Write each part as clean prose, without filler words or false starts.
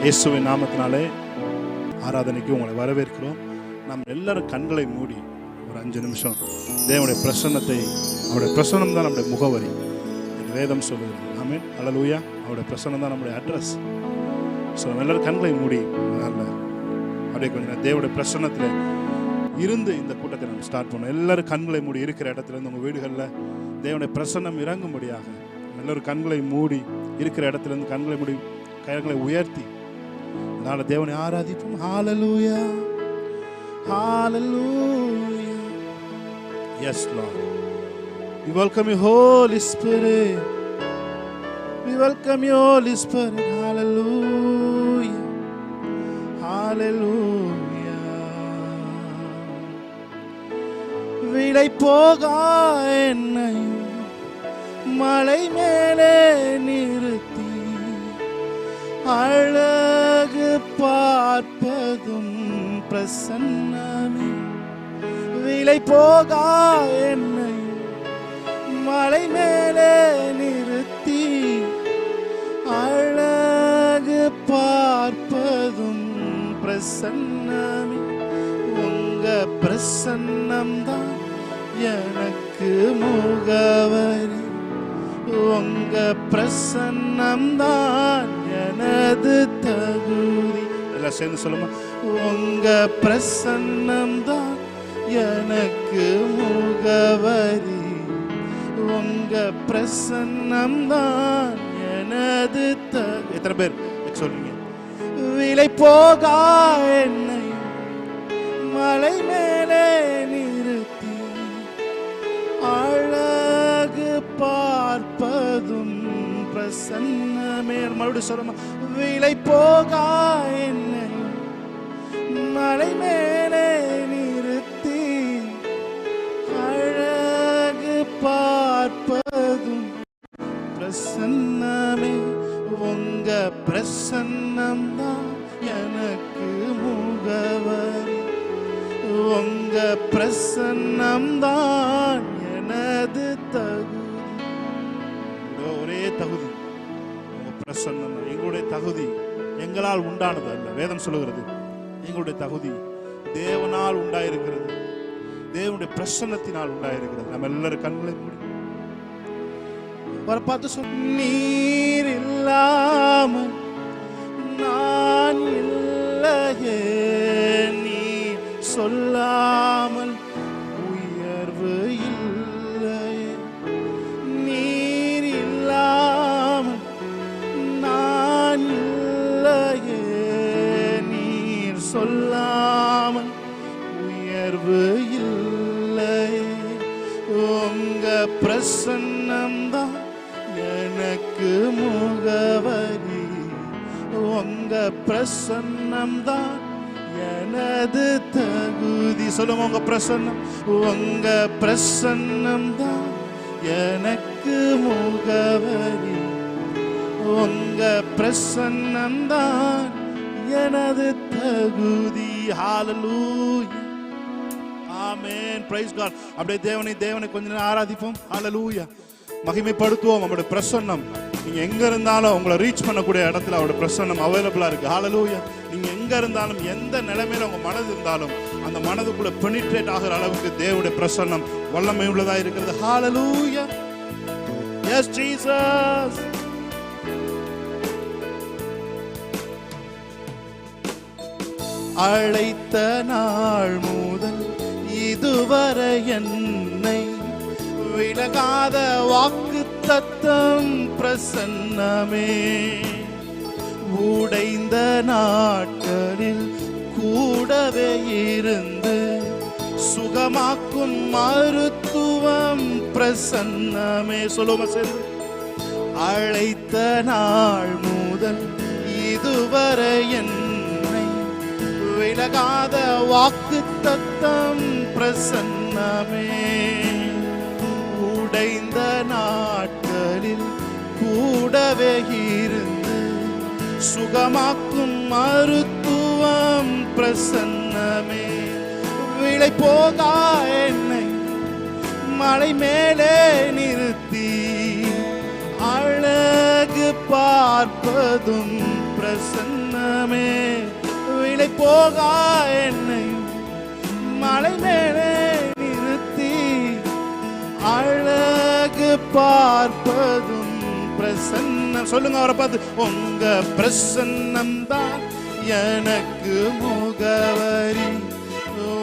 இயேசுவின் நாமத்தினாலே ஆராதனைக்கு உங்களை வரவேற்கிறோம். நாம் எல்லாரும் கண்களை மூடி ஒரு 5 நிமிஷம் தேவனுடைய பிரசன்னத்தை, அவருடைய பிரசன்னம் தான் நம்முடைய முகவரி, வேதம் சொல்லுகிறது. ஆமென், அல்லேலூயா. அவருடைய பிரசன்னம் தான் நம்முடைய அட்ரஸ். ஸோ நம்ம எல்லாரும் கண்களை மூடி நல்ல அப்படியே கொஞ்சம் தேவனுடைய பிரசன்னத்தில் இருந்து இந்த கூட்டத்தை நம்ம ஸ்டார்ட் பண்ணோம். எல்லாரும் கண்களை மூடி இருக்கிற இடத்துல இருந்து உங்கள் வீடுகளில் தேவனுடைய பிரசன்னம் இறங்கும்படியாக எல்லோரும் கண்களை மூடி இருக்கிற இடத்துல இருந்து கண்களை மூடி கைகளை உயர்த்தி அதனால தேவனை ஆராதிப்போம். ஹல்லேலூயா, ஹல்லேலூயா. Yes, Lord. We welcome you, Holy Spirit. We welcome you, Holy Spirit. Hallelujah, hallelujah. விலை போகா என்னை மலை மேலே நிறுத்தி அழகு பார்ப்பதும் பிரசன்னமே. விலை போகா என்னை மலை மேலே நிறுத்தி அழகு பார்ப்பதும் பிரசன்னமே. உங்க பிரசன்னம் தான் எனக்கு முகவரி, உங்க பிரசன்னம் தான் எனது தகுதி. எல்லாம் சேர்ந்து சொல்லுமா, உங்க பிரசன்னம் தான் எனக்கு முகவரி, உங்க பிரசன்னம் தான் எனது தகுதி. எத்தனை பேர் சொல்றீங்க? விலை போகா என்னை மலை மேலே நிறுத்தி அழகு பார்ப்பதும் பிரசன்னமே. மறுபடியும் சொல்லுமா, விலை போகா என்னை மலை மேலே நிறுத்தி அழகு பார்ப்பதும் பிரசன்னமே. உங்க பிரசன்னம் தான் எனக்கு முகவரி, உங்க பிரசன்னம் தான் எனது தகுதி. ஒரே தகுதி உங்க பிரசன்னம். எங்களுடைய தகுதி எங்களால் உண்டானது அல்ல. வேதம் சொல்லுகிறது எங்களுடைய தகுதி தேவனால் உண்டாயிருக்கிறது, தேவனுடைய பிரசன்னத்தினால் உண்டாயிருக்கிறது. நம்ம எல்லாரும் கண்களை மூடி வர பார்த்து சொல். நீர் இல்லாமல் நான் இல்லையே, நீர் சொல்லாமல் உயர்வு இல்லையே. நீர் இல்லாமல் நான் இல்லையே, நீர் சொல்லாமல் உயர்வு இல்லையே. உங்க பிரசன்னம் தான் எனக்கு முகவரி, உங்க பிரசன்னம் தான் எனது தகுதி. சொல்லுங்க, உங்க பிரசன்னம், உங்க பிரசன்னம் தான் எனக்கு முகவரி, உங்க பிரசன்னம் தான் எனது தகுதி. ஹல்லேலூயா, ஆமென், பிரைஸ் காட். அப்படியே தேவனை கொஞ்ச நேரம் ஆராதிப்போம். ஹல்லேலூயா, மகிமைப்படுத்துவோம். அவருடைய பிரசன்னம் நீங்க எங்க இருந்தாலும் உங்களை ரீச் பண்ணக்கூடிய இடத்துல அவருடைய பிரசன்னம் அவைலபிளா இருக்கு. ஹல்லேலூயா. நீங்க எங்க இருந்தாலும் எந்த நிலைமையில உங்க மனது இருந்தாலும் அந்த மனதுக்குள்ள பெனிட்ரேட் ஆகிற அளவுக்கு தேவனுடைய பிரசன்னம் வல்லமை உள்ளதா இருக்கிறது. ஹல்லேலூயா, எஸ் ஜீசஸ். அழைத்த நாள் முதல் இதுவரை என்னை விலகாத வாக்கு தத்தம் பிரசன்னமே. உடைந்த நாட்களில் கூடவே இருந்து சுகமாக்கும் மருத்துவம் பிரசன்னமே. சொல்லுமா சேர்ந்து. அழைத்த நாள் முதல் இதுவரை என்னை விலகாத வாக்கு தத்தம் பிரசன்னமே. உடைந்த நாட்களில் கூடவே இருந்து சுகமாக்கும் மருத்துவம் பிரசன்னமே. விலை போகா என்னை மலை மேலே நிறுத்தி அழகு பார்ப்பதும் பிரசன்னமே விலை போகா என்னை மலை மேலே நிறுத்தி அழகு பார்ப்பதும் பிரசன்னம். சொல்லுங்க அவரை பார்த்து, உங்க பிரசன்னம் தான் எனக்கு முகவரி,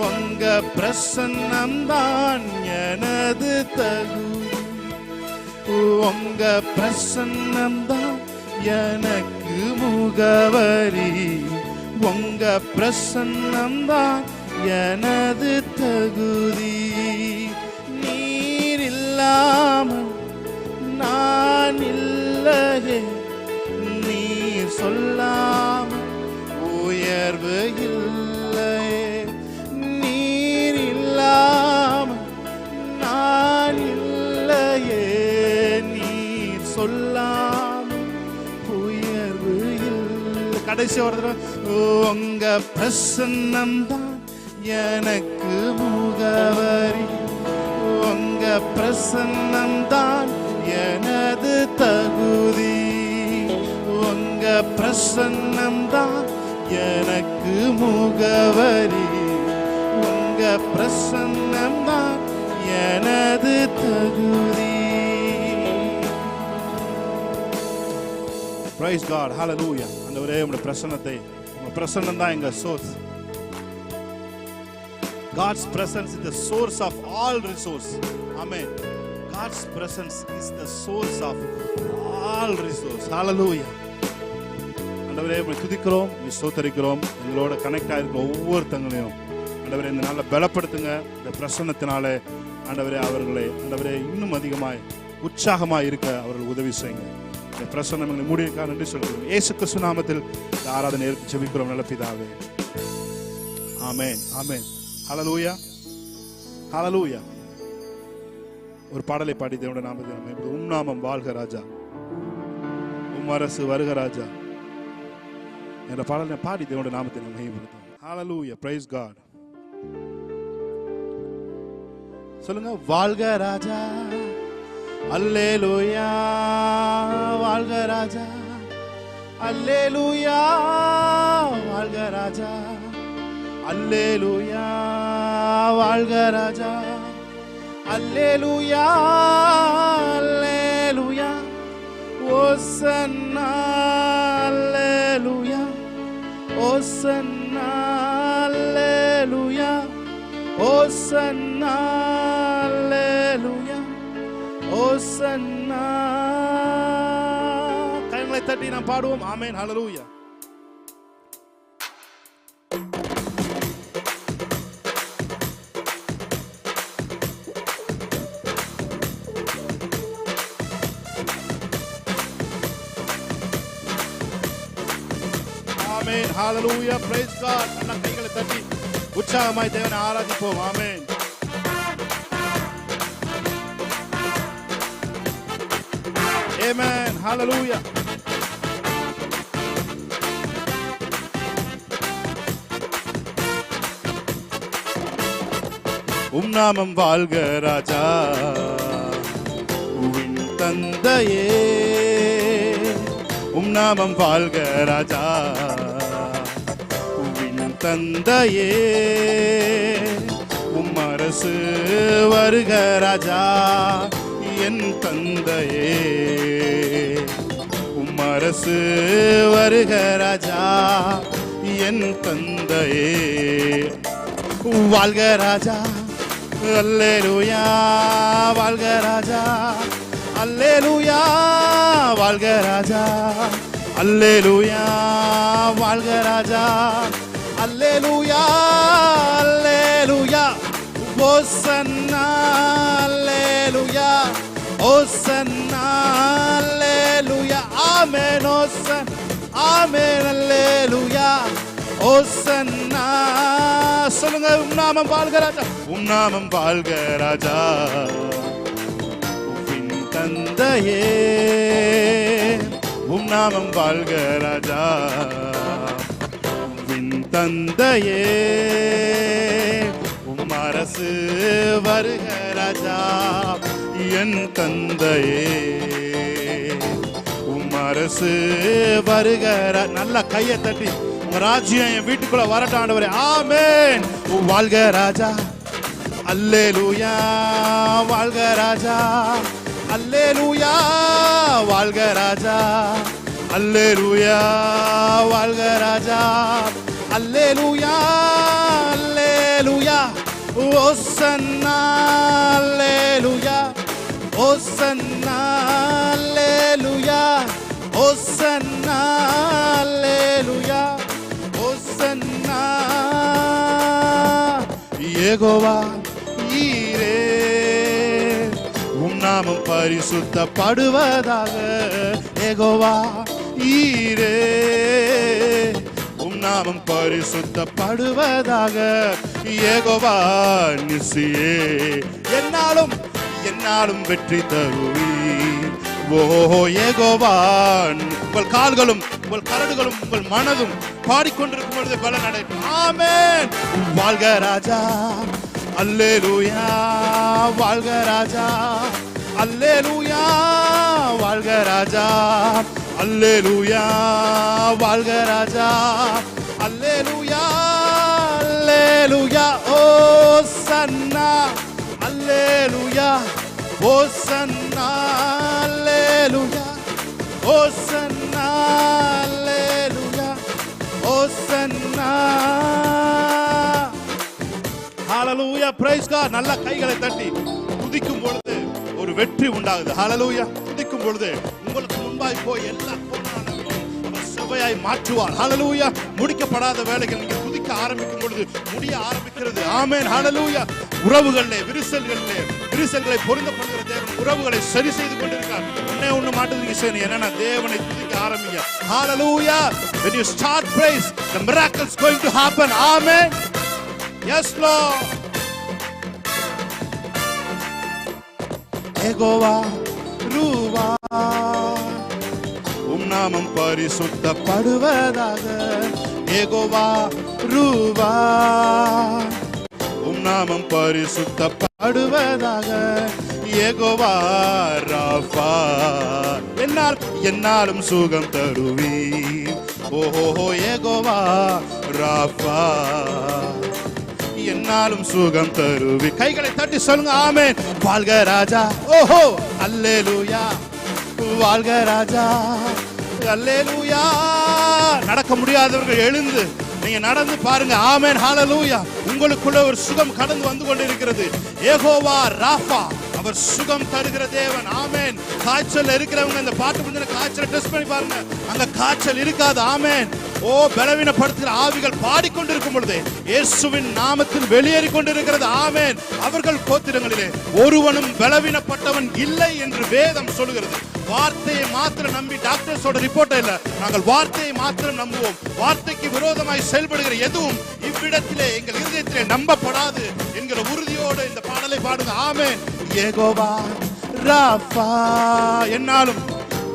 உங்க பிரசன்னம் தான் எனது தகுதி, உங்க பிரசன்னம் தான் எனக்கு முகவரி, உங்க பிரசன்னம் தான் எனது தகுதி. நீர் இல்லாமல் நான் இல்லையே, நீர் சொல்லாமல் உயர்வு இல்லையே, நீர் இல்லாமல் நான் இல்லையே, நீர் சொல்லாமல் உயர்வு இல்லை. கடைசி ஒரு தடவை, உங்க பிரசன்னம் தான் எனக்கு முகவரி, உங்க பிரசன்னம் தான் எனது தகுதி, உங்க பிரசன்னம் தான் எனக்கு முகவரி, உங்க பிரசன்னம் தான் எனது தகுதி. Praise God, hallelujah. ஆண்டவரே உம்முடைய பிரசன்னத்தை, உங்க பிரசன்னம் தான் எங்க source. God's presence is the source of all resource. Amen. God's presence is the source of all resource. Hallelujah. ஆண்டவரே உம்மை துதிக்கிறோம், ஸ்தோத்திரிக்கிறோம். எங்களோட கனெக்ட் ஆயிருக்க ஒவ்வொருத்தங்களையும் ஆண்டவரே இந்த நாளில் பலப்படுத்துங்க. இந்த பிரசன்னத்தினாலே ஆண்டவரே அவர்களை ஆண்டவரே இன்னும் அதிகமாய் உற்சாகமாக இருக்க அவர்கள் உதவி செய்யுங்க. இந்த பிரசன்னம் எங்களை மூடியிருக்கா நன்றி சொல்கிறோம். இயேசு கிறிஸ்து நாமத்தில் இந்த ஆராதனை ஜெபிக்கிறோம் நல்ல பிதாவே. ஆமென், ஆமென். ஹல்லேலூயா, ஹல்லேலூயா. ஒரு பாடலை பாடி தேவனுடைய நாமத்தை நாம் உம் நாமம் வாழ்க ராஜா, உம் அரசு வருக ராஜா என்ற பாடலை பாடி தேவனுடைய நாமத்தை நாம் மகிமைப்படுத்துவோம். ஹல்லேலூயா, பிரைஸ் காட். சொல்லுங்க, வாழ்க ராஜா, அல்லேலூயா, வாழ்க ராஜா, அல்லேலூயா, வாழ்க ராஜா, அல்லேலூயா, வாழ்க ராஜா, அல்லேலூயா, அல்லேலூயா, ஓசன்னா, அல்லேலூயா, ஓசன்னா, அல்லேலூயா, ஓசன்னா, அல்லேலூயா, ஓசன்னா. கைகளை தட்டி நாம் பாடுவோம். ஆமென், ஹல்லேலூயா. ஆமென், ஹல்லேலூயா, பிரைஸ் காட். நல்ல கைகளை தட்டி உற்சாகமாய் தேவனை ஆராதிப்போம். ஆமென். ஆமென், ஹல்லேலூயா. உம் நாமம் வாழ்க ராஜா, உவின் தந்தையே, உம் நாமம் வாழ்க ராஜா, உவின் தந்தையே, உம் அரசு வருக ராஜா, என் தந்தையே, உம் அரசு வருக ராஜா, என் தந்தையே, வாழ்க ராஜா, அல்லேலூயா, வாழ்க ராஜா, அல்லேலூயா, வாழ்க ராஜா, அல்லேலூயா, வாழ்க ராஜா, அல்லேலூயா, அல்லேலூயா, ஓசன்னா, அல்லேலூயா, ஓசன்னா, அல்லேலூயா, ஆமென், ஓசன், ஆமென், அல்லேலூயா, ஓசன்னா. சொல்லுங்க, உம் நாமம் வாழ்க ராஜா, உம் நாமம் வாழ்க ராஜா, உவின் தந்தையே, உம் நாமம் வாழ்க ராஜா, உவின் தந்தையே, உம் அரசு வருக ராஜா, என் தந்தையே, உம் அரசு வருகிற. நல்ல கையை தட்டி உங்க ராஜ்யம் என் வீட்டுக்குள்ள வரட்டும் ஆண்டவரே. ஆமென். வாழ்க ராஜா, அல்லேலூயா. வாழ்க ராஜா, அல்லேலூயா. வாழ்க ராஜா, அல்லேலூயா. வாழ்க ராஜா, அல்லேலூயா. அல்லேலூயா. ஓசன்னா, அல்லேலூயா. ஓசன்னா, அல்லேலூயா. ஓசன்னா, அல்லேலூயா. ஓசன்னா. யெகோவா ஈரே, உம் நாமம் பரிசுத்தப்படுவதாக. யெகோவா ஈரே, உம் நாமம் பரிசுத்தப்படுவதாக. யெகோவா நிசியே, என்னாலும் என்னாலும் வெற்றி தருவீர். ஓ யெகோவா, உங்கள் கால்களும் உங்கள் கரடுகளும் உங்கள் மனதும் பாடிக்கொண்டிருக்கும் பொழுது பலன் அடையும். ஆமென். வாழ்க ராஜா, அல்லேலூயா. வாழ்க ராஜா, அல்லேலூயா. வாழ்க ராஜா, அல்லேலூயா. வாழ்க ராஜா, அல்லேலூயா. அல்லேலூயா. ஓசன்னா, அல்லேலூயா. ஓசன்னா, அல்லேலூயா. ஓசன்னா, அல்லேலூயா. ஓசன்னா. ஹalleluya, praise God. நல்ல கைகளை தட்டி துதிக்கும் பொழுது ஒரு வெற்றி உண்டாகுது. ஹalleluya. துதிக்கும் பொழுது உங்களுக்கு முன்பாய் போய் எல்லா செவ்வையாய் மாற்றுவார். ஹalleluya. முடிக்கப்படாத வேலைகள் நீங்க துதிக்க ஆரம்பிக்கும் பொழுது முடிய ஆரம்பிக்கிறது. ஆமென். ஹalleluya. உறவுகளிலே விரிசல்களை பொருந்தப்படுகிற தேவன் உறவுகளை சரி செய்து கொண்டிருக்கிறார். ஒண்ணு மாட்டு நீங்க செய்யணும். என்னன்னா தேவனை துதிக்க ஆரம்பிங்க. ஹalleluya. When you start praise, the miracle is going to happen. Amen. Yes Lord. Jehovah ரூவா, உம் நாமம் பரிசுத்தப்படுவதாக. யெகோவா ரூவா, உம் நாமம் பரிசுத்தப்படுவதாக. யெகோவா ராஃபா, என்னாலும் சுகம் தருவீர். ஓஹோ யெகோவா ராஃபா, என்னாலும் சுகம் தருவி. கைகளை தட்டி சொல்லுங்க. ஆமென். வாழ்க ராஜா. ஓஹோ அல்லேலூயா. வாழ்க ராஜா, அல்லேலூயா. நடக்க முடியாதவர்கள் எழுந்து நீங்க நடந்து பாருங்க. ஆமென். ஹalleluya. உங்களுக்குள்ள ஒரு சுகம் கடந்து வந்து கொண்டிருக்கிறது. யெகோவா ராஃபா, அவர் சுகம் தருகிற தேவன். ஆமென். காய்ச்சல் இருக்கிறவங்க இந்த பாட்டு முடிஞ்ச காய்ச்சல் டெஸ்ட் பண்ணி பாருங்க. அங்க காய்ச்சல் இருக்காது. ஆமென். ஓ பலவீனப்படுத்துகிற ஆவிகள் பாடிக்கொண்டிருக்கும் பொழுது இயேசுவின் நாமத்தில் வெளியேறி கொண்டிருக்கிறது. ஆமென். அவர்கள் கோத்திரங்களிலே ஒருவனும் பலவீனப்பட்டவன் இல்லை என்று வேதம் சொல்கிறது. வார்த்தையை மாத்திரம் நம்பி டாக்டர்ஸோட ரிப்போர்ட் இல்ல, நாங்கள் வார்த்தையை மாத்திரம் நம்புவோம். வார்த்தைக்கு விரோதமாய் செயல்படுகிற எதுவும் இவ்விடத்திலே எங்கள் இதயத்திலே நம்பப்படாது என்கிற உறுதியோடு இந்த பாடலை பாடுங்க. ஆமென். யெகோவா ராஃபா,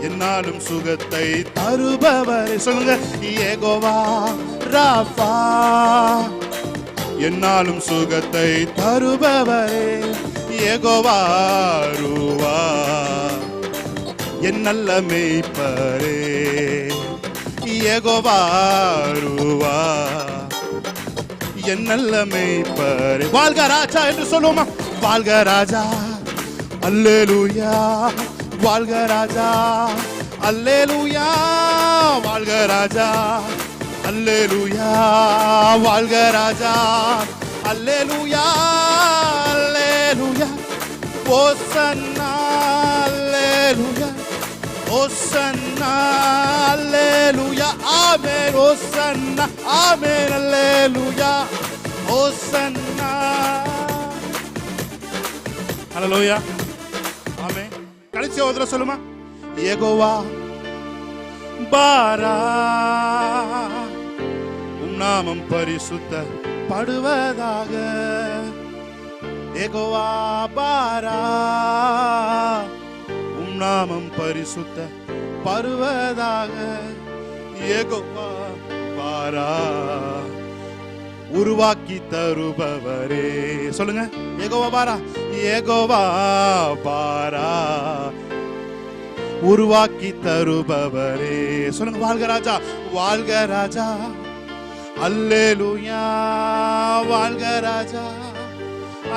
என்னாலும் சுகத்தை தருபவரே. சொல்லுங்க. யெகோவா ராஃபா, என்னாலும் சுகத்தை தருபவரே. யெகோவா ரூவா, என் நல்ல மேய்ப்பரே. யெகோவா ரூவா, என் நல்ல மேய்ப்பரே. வாழ்க ராஜா என்று சொல்லுவோமா? வாழ்க ராஜா, அல்லேலூயா. வாழ்க ராஜா, அல்லேலூயா. வாழ்க ராஜா, அல்லேலூயா. வாழ்க ராஜா, அல்லேலூயா. அல்லேலூயா. ஓசன்னா, அல்லேலூயா. ஓசன்னா, அல்லேலூயா. ஆமென். ஓசன்னா, ஆமென். அல்லேலூயா. ஓசன்னா. ஹalleluya. ஆமென். கடைசி ஒரு தடவை சொல்லுமா? யெகோவா பாரா, உம் நாமம் பரிசுத்தப்படுவதாக. யெகோவா பாரா, உம் நாமம் பரிசுத்தப்படுவதாக. யெகோவா பாரா, உருவாக்கி தருபவரே. சொல்லுங்க. யெகோவா பாரா, யெகோவா பாரா, உருவாக்கி தருபவரே. சொல்லுங்க, வாழ்க ராஜா, வாழ்க ராஜா, அல்லேலூயா, வாழ்க ராஜா,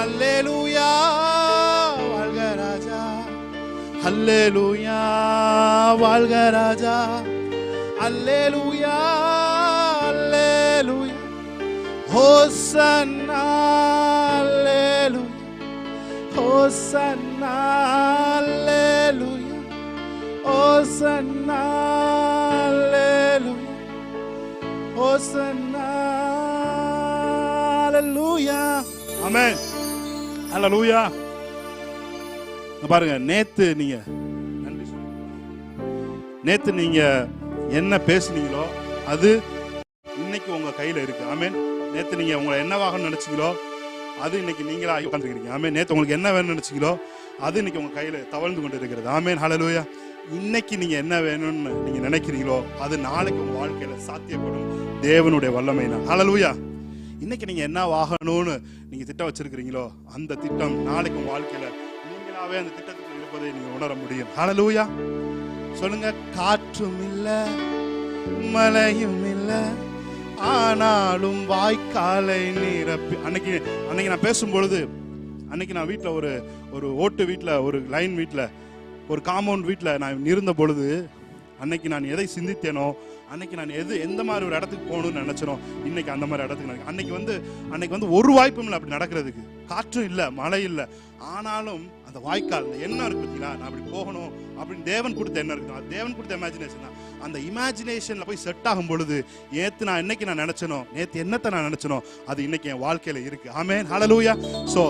அல்லேலூயா, வாழ்க ராஜா, அல்லேலூயா, வாழ்க ராஜா, அல்லேலூயா, அல்லேலூயா, ஹோசன்னா, அல்லேலூயா, ஹோசன்னா, அல்லேலூயா, ஹோசன்னா, அல்லேலூயா, ஹோசன்னா, அல்லேலூயா. ஆமென், அல்லேலூயா. பாருங்க, நேத்து நீங்க நன்றி நேத்து நீங்க என்ன பேசுனீங்களோ அது இன்னைக்கு உங்க கையில இருக்கு. ஆமென். நேத்து நீங்க உங்களை என்னவாக நினைச்சீங்களோ அது இன்னைக்கு நீங்களா உட்கார்ந்துருக்கீங்க. ஆமென். நேத்து உங்களுக்கு என்ன வேணும்னு நினைச்சீங்களோ அது இன்னைக்கு உங்க கையில தவழ்ந்து கொண்டு இருக்கிறது. ஆமென், ஹல்லேலூயா. இன்னைக்கு நீங்க என்ன வேணும்னு நீங்க நினைக்கிறீங்களோ அது நாளைக்கு உங்க வாழ்க்கையில சாத்தியப்படும் தேவனுடைய வல்லமைனா. ஹல்லேலூயா. இன்னைக்கு நீங்க என்ன ஆகணும்னு நீங்க திட்டம் வச்சிருக்கிறீங்களோ அந்த திட்டம் நாளைக்கு உங்க வாழ்க்கையில நீங்களாவே அந்த திட்டத்துக்கு இருப்பதை நீங்க உணர முடியும். ஹல்லேலூயா. சொல்லுங்க, காற்றும் இல்ல, மழையும் இல்ல, ஆனாலும் வாய்க்காலை நிரப்பி. அன்னைக்கு நான் பேசும்பொழுது, அன்னைக்கு நான் வீட்டில் ஒரு ஓட்டு வீட்டில், ஒரு லைன் வீட்டில், ஒரு காம்பவுண்ட் வீட்டில் நான் இருந்த பொழுது, அன்னைக்கு நான் எதை சிந்தித்தேனோ, அன்னைக்கு நான் எந்த மாதிரி ஒரு இடத்துக்கு போகணும்னு நினைச்சனோ, இன்னைக்கு அந்த மாதிரி இடத்துக்கு அன்னைக்கு வந்து ஒரு வாய்ப்பும் இல்லை அப்படி நடக்கிறதுக்கு. காற்றும் இல்லை, மழை இல்லை, ஆனாலும் அந்த வாய்க்கால், அந்த எண்ணம் இருக்கு பார்த்தீங்களா, நான் அப்படி போகணும் அப்படின்னு தேவன் கொடுத்த எண்ணம் இருக்கு. அது தேவன் கொடுத்த இமேஜினேஷன் தான். அந்த இமேஜினேஷன்ல போய் செட் ஆகும் பொழுது, இன்னைக்கு நான் நினைச்சனோ, நேத்து என்னத்தை நான் நினைச்சனோ அது இன்னைக்கு என் வாழ்க்கையில இருக்கு. ஆமென், ஹல்லேலூயா. சோ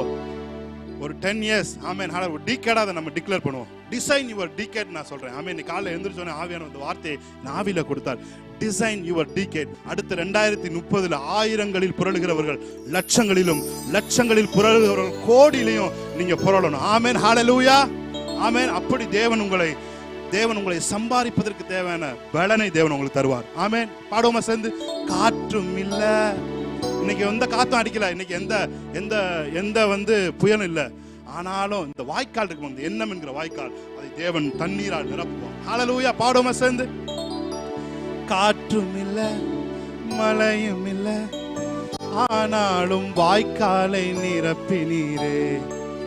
ஒரு 10 years, ஆமென், ஒரு டீகேடா அதை நம்ம டிக்ளேர் பண்ணுவோம். டிசைன் யுவர் டீகேட் நான் சொல்றேன். ஆமென். இன்னைக்கு காலையில எழுந்திரிச்சோன்னே ஆவியான அந்த வார்த்தையை நாவில கொடுத்தார். Design your decade. அடுத்த 2030 ஆயிரங்களில் புரளுகிறவர்கள் லட்சங்களிலும், லட்சங்களில் புரளுகிறவர்கள் கோடியிலையும் நீங்க புரளணும். ஆமென், ஹல்லேலூயா. ஆமென். அப்படி தேவன் உங்களை சம்பாதிப்பதற்கு தேவையான பலனை தேவன் உங்களுக்கு தருவார். ஆமென். பாடுவோமா சேர்ந்து? காற்றும் இல்ல, இன்னைக்கு எந்த காத்தும் அடிக்கல, இன்னைக்கு எந்த வந்து புயலும் இல்லை, ஆனாலும் இந்த வாய்க்கால் இருக்கு, இந்த எண்ணம் என்கிற வாய்க்கால், அதை தேவன் தண்ணீரால் நிரப்புவார். ஹல்லேலூயா. பாடுவோமா சேர்ந்து? காற்றும் இல்ல, மழையும் இல்ல, ஆனாலும் வாய்க்காலை நிரப்பினீரே.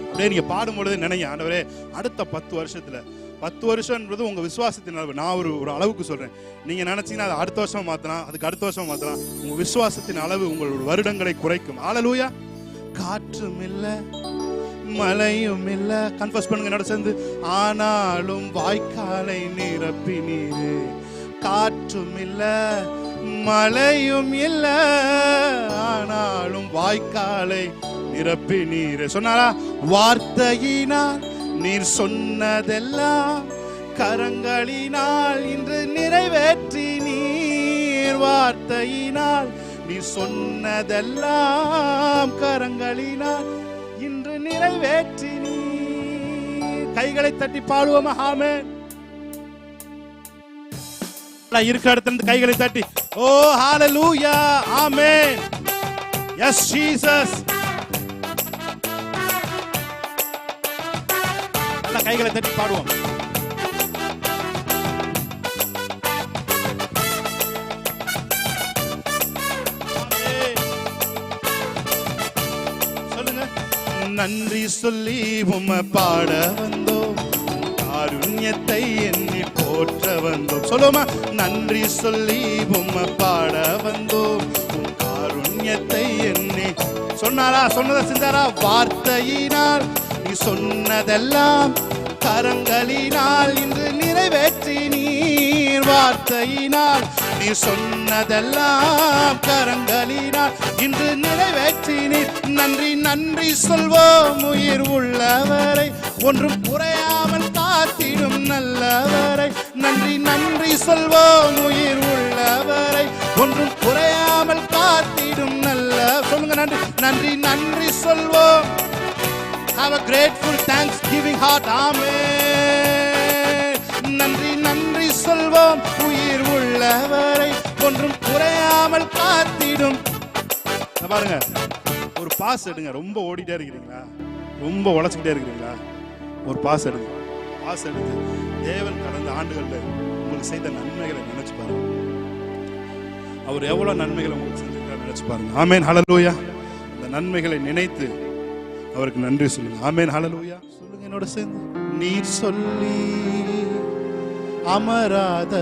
அப்படியே நீங்க பாடும்பொழுது நினைங்க, ஆண்டவரே அடுத்த 10 வருஷத்துல, 10 வருஷம்ன்றது உங்க விசுவாசத்தின் அளவு. நான் ஒரு அளவுக்கு சொல்றேன். நீங்க நினைச்சீங்கன்னா அது அடுத்த வருஷம் மாத்தலாம், அதுக்கு அடுத்த வருஷம் மாத்தலாம். உங்க விசுவாசத்தின் அளவு உங்களோட வருடங்களை குறைக்கும். ஹல்லேலூயா. காற்றும் இல்ல, மழையும் இல்ல, கன்ஃபஸ் பண்ணுங்க என்னோட சேர்ந்து. ஆனாலும் வாய்க்காலை நிரப்பினீரே. காற்றும் இல்ல, மழையும் இல்ல, ஆனாலும் வாய்க்காலை நிரப்பினீரே. சொன்னாரா? வார்த்தையினால் நீர் சொன்னதெல்லாம் கரங்களினால் இன்று நிறைவேற்றி நீர். வார்த்தையினால் நீர் சொன்னதெல்லாம் கரங்களினால் இன்று நிறைவேற்றி நீர். கைகளை தட்டி பாடுவோமா? ஆமென். இருக்க இடத்துல கைகளை தட்டி, ஓ ஹல்லேலூயா, ஆமென், எஸ் ஜீசஸ். கைகளை தட்டி பாடுவோம். சொல்லுங்க, நன்றி சொல்லி உம்மை பாட வந்தோம், காருண்யத்தை எண்ணி போற்ற வந்தோம். சொல்லுமா? நன்றி சொல்லி உம்மை பாட வந்தோம், காருண்யத்தை எண்ணி. சொன்னாரா? சொன்னதை செஞ்சாரா? வார்த்தையினால் நீ சொன்னதெல்லாம் கரங்களினால் இன்று நிறைவேற்றி நீர். வார்த்தையினால் நீ சொன்னதெல்லாம் கரங்களினால் இன்று நிறைவேற்றி நீர். நன்றி நன்றி சொல்வோம் உயிர் உள்ளவரை, ஒன்றும் குறையாமல் காத்திடும் நல்லவரை. நன்றி நன்றி சொல்வோம் உயிர் உள்ளவரை, ஒன்றும் குறையாமல் காத்திடும் நல்ல. சொல்லுங்க, நன்றி நன்றி நன்றி சொல்வோம். Have a grateful thanksgiving heart. Amen. நன்றி நன்றி சொல்வோம் உயிர் உள்ளவரை, ஒன்றும் குறையாமல் காத்திடும். பாருங்க, ஒரு பாஸ் எடுங்க. ரொம்ப ஓடிட்டே இருக்கிறீங்களா? ரொம்ப உழைச்சிக்கிட்டே இருக்கிறீங்களா? ஒரு பாஸ் எடுங்க. பாஸ் எடுத்து தேவன் கடந்த ஆண்டுகளில் உங்களுக்கு செய்த நன்மைகளை நினைச்சு பாருங்க. அவர் எவ்வளவு நன்மைகளை உங்களுக்கு செஞ்சிருக்காரு நினைச்சு பாருங்க. ஆமேன் ஹல்லேலூயா. இந்த நன்மைகளை நினைத்து அவருக்கு நன்றி சொல்லுங்க. ஆமேன் ஹல்லேலூயா. சொல்லுங்க என்னோட சேர்ந்து. நீர் சொல்லி அமராத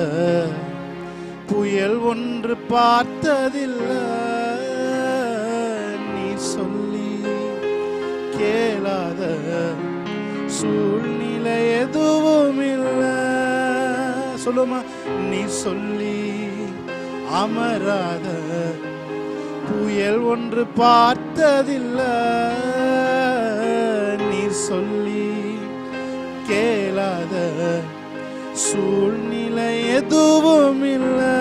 புயல் ஒன்று பார்த்ததில்லை, நீர் சொல்லி கேளாத சூழ்நிலை எதுவும் இல்லை. சொல்லுமா. நீ சொல்லி அமராத புயல் ஒன்று பார்த்ததில்லை, நீ சொல்லி கேளாத சூழ்நிலை எதுவும் இல்லை.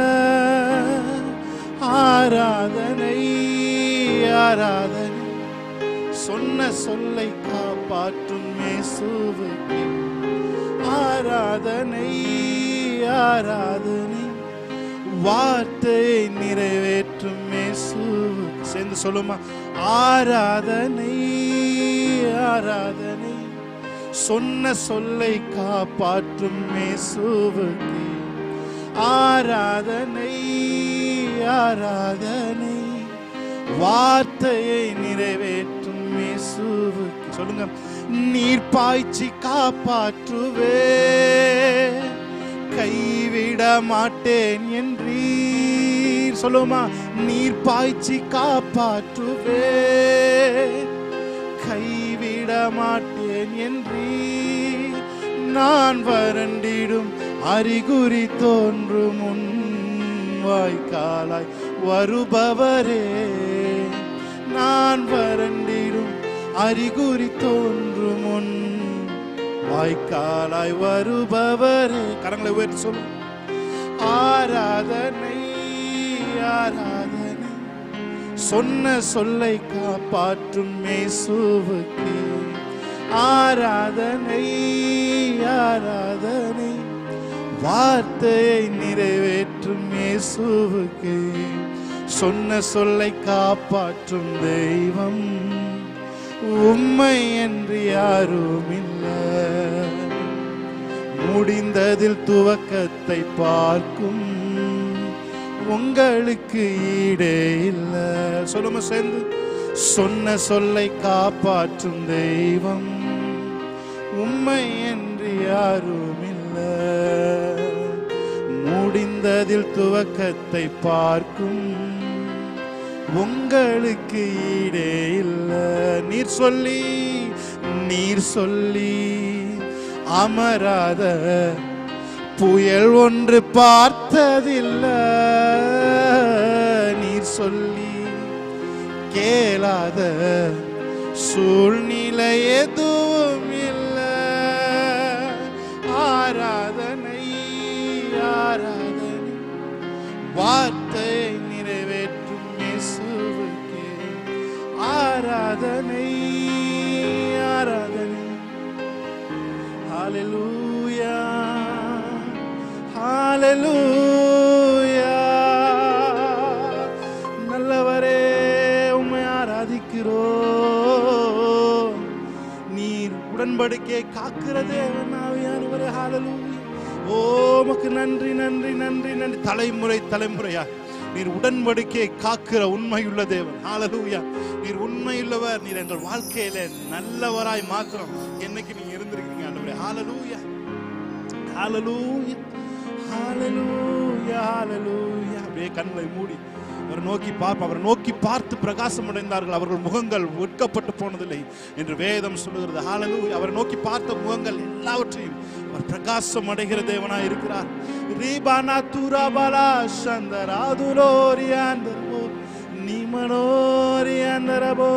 ஆராதனை ஆராதனை சொன்ன சொல்லை காப்பாற்றும் இயேசுவுக்கு ஆராதனை ஆராதனை வார்த்தையை நிறைவேற்றும் இயேசுவுக்கு. சேர்ந்து சொல்லுமா. ஆராதனை ஆராதனை சொன்ன சொல்லை காப்பாற்றும் இயேசுவுக்கு ஆராதனை ஆராதனை வார்த்தையை நிறைவேற்றும் இயேசுவுக்கு. சொல்லுங்க. நீர் பாய்ச்சி காப்பாற்றுவே கைவிட மாட்டேன் என்றீர். சொல்லுமா. நீர் பாய்ச்சி காப்பாற்றுவே கைவிட மாட்டேன் என்றீர். நான் வறண்டிடும் அறிகுறி தோன்றும் முன் வாய்க்காலாய் வருபவரே, நான் வறண்டிடும் அறிகுறி தோன்றும் முன் வாய்க்காலாய் வருபவரே. கரங்களை உயர்த்தி சொல்லும். ஆராதனை ஆராதனை சொன்ன சொல்லை காப்பாற்றும் இயேசுவுக்கு ஆராதனை ஆராதனை வார்த்தையை நிறைவேற்றும் இயேசுவுக்கு. சொன்ன சொல்லை காப்பாற்றும் தெய்வம் உம்மை என்று யாரும் இல்லை. முடிந்ததில் துவக்கத்தை பார்க்கும் உங்களுக்கு ஈடே இல்லை. சொல்லுமா சேர்ந்து. சொன்ன சொல்லை காப்பாற்றும் தெய்வம் உம்மை என்று யாரும் இல்லை. முடிந்ததில் துவக்கத்தை பார்க்கும் உங்களுக்கு ஈடே இல்லை. நீர் சொல்லி அமராத புயல் ஒன்று பார்த்ததில்லை, நீர் சொல்லி கேளாத சூழ்நிலை எதுவும் இல்லை. ஆராதனை ஆராதனை வார்த்தையை நிறைவேற்றும் இயேசுவுக்கே ஆராதனை ஆராதனை. ஹல்லேலூயா ஹல்லேலூயா. நல்லவரே உம்மை ஆராதிக்கிறோம். நீர் உடன்படிக்கையை காக்கிற தேவன் ஆவியானவரே. ஹல்லேலூயா. ஓ உமக்கு நன்றி நன்றி நன்றி நன்றி. தலைமுறை தலைமுறையா நீர் உடன்படிக்கையை காக்கிற உண்மையுள்ள தேவன். ஹல்லேலூயா. நீர் உண்மையுள்ளவர். நீர் எங்கள் வாழ்க்கையில நல்லவராய் மாத்திரம் என்னைக்கு நீங்க இருந்திருக்கீங்க ஆண்டவரே. ஹல்லேலூயா ஹல்லேலூயா ஹல்லேலூயா ஹல்லேலூயா. அப்படியே கண்களை மூடி அவரை நோக்கி பார்ப்போம். அவரை நோக்கி பார்த்து பிரகாசம் அடைந்தார்கள், அவர்கள் முகங்கள் வெட்கப்பட்டு போனதில்லை என்று வேதம் சொல்லுகிறது. ஹல்லேலூயா. அவரை நோக்கி பார்த்த முகங்கள் எல்லாவற்றையும் அவர் பிரகாசம் அடைகிற தேவனாய் இருக்கிறார். ரீபானா துராபாலா சந்தராதுலோரியாந்தரபோ நிமனோரியாந்தரபோ.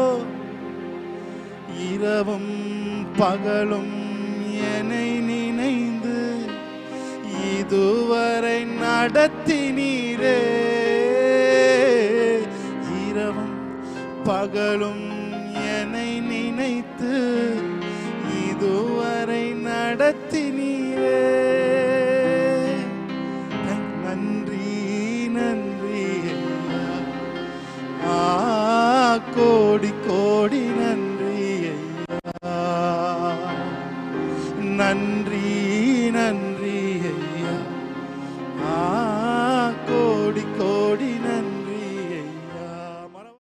இரவும் பகலும் என்னை நினைந்து இதுவரை நடத்தினீரே. இரவும் பகலும் என்னை நினைத்து இதுவரை நடத்தினீரே. நன்றி நன்றி ஐயா, கோடி கோடி நன்றி ஐயா. நன்றி நன்றி